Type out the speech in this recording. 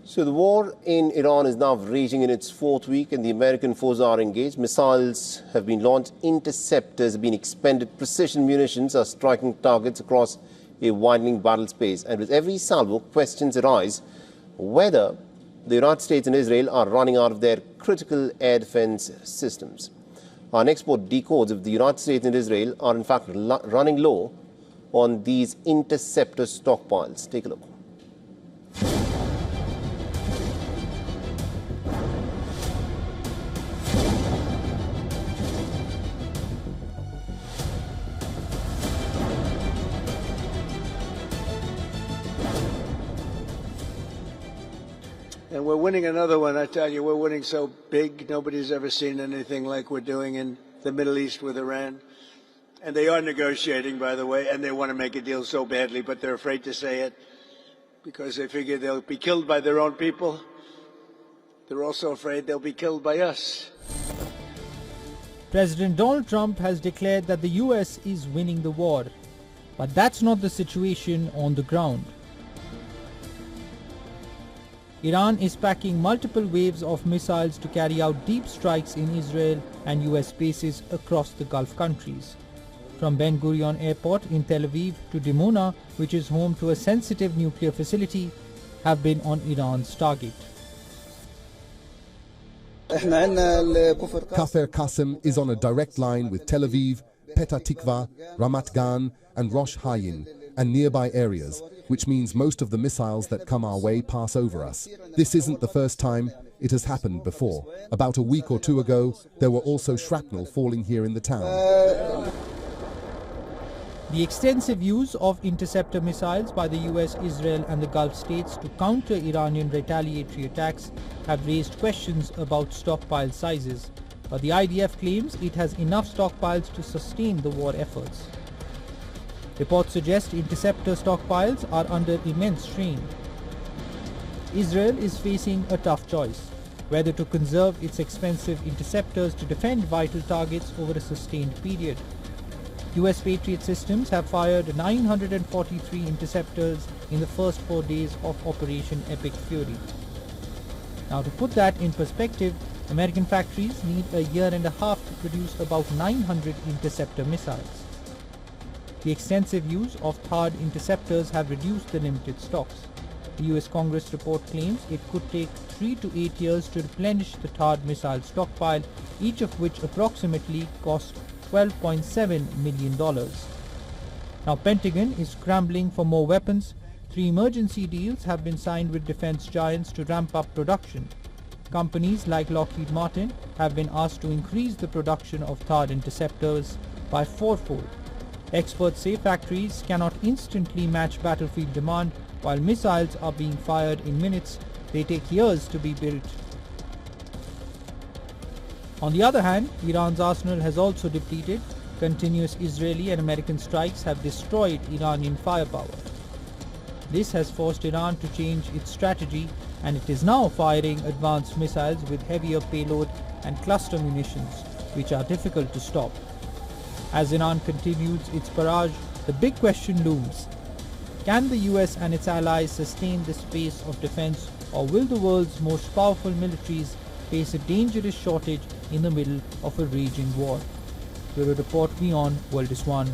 So the war in Iran is now raging in its fourth week and the American forces are engaged. Missiles have been launched, interceptors have been expended, precision munitions are striking targets across a widening battle space. And with every salvo, questions arise whether the United States and Israel are running out of their critical air defense systems. Our next report decodes if the United States and Israel are in fact running low on these interceptor stockpiles. Take a look. And we're winning another one, I tell you. We're winning so big, nobody's ever seen anything like we're doing in the Middle East with Iran. And they are negotiating, by the way, and they want to make a deal so badly, but they're afraid to say it because they figure they'll be killed by their own people. They're also afraid they'll be killed by us. President Donald Trump has declared that the US is winning the war, but that's not the situation on the ground. Iran is packing multiple waves of missiles to carry out deep strikes in Israel and US bases across the Gulf countries. From Ben Gurion Airport in Tel Aviv to Dimona, which is home to a sensitive nuclear facility, have been on Iran's target. Kafr Qasim is on a direct line with Tel Aviv, Petah Tikva, Ramat Gan and Rosh Hayin and nearby areas, which means most of the missiles that come our way pass over us. This isn't the first time, it has happened before. About a week or two ago, there were also shrapnel falling here in the town. The extensive use of interceptor missiles by the US, Israel and the Gulf states to counter Iranian retaliatory attacks have raised questions about stockpile sizes, but the IDF claims it has enough stockpiles to sustain the war efforts. Reports suggest interceptor stockpiles are under immense strain. Israel is facing a tough choice, whether to conserve its expensive interceptors to defend vital targets over a sustained period. US Patriot systems have fired 943 interceptors in the first 4 days of Operation Epic Fury. Now, to put that in perspective, American factories need a year and a half to produce about 900 interceptor missiles. The extensive use of THAAD interceptors have reduced the limited stocks. The US Congress report claims it could take 3 to 8 years to replenish the THAAD missile stockpile, each of which approximately cost $12.7 million. Now, Pentagon is scrambling for more weapons. 3 emergency deals have been signed with defense giants to ramp up production. Companies like Lockheed Martin have been asked to increase the production of THAAD interceptors by 4-fold. Experts say factories cannot instantly match battlefield demand. While missiles are being fired in minutes, they take years to be built. On the other hand, Iran's arsenal has also depleted. Continuous Israeli and American strikes have destroyed Iranian firepower. This has forced Iran to change its strategy, and it is now firing advanced missiles with heavier payload and cluster munitions, which are difficult to stop. As Iran continues its barrage, the big question looms. Can the US and its allies sustain this pace of defense, or will the world's most powerful militaries face a dangerous shortage in the middle of a raging war? Bureau Report, WION, World is One.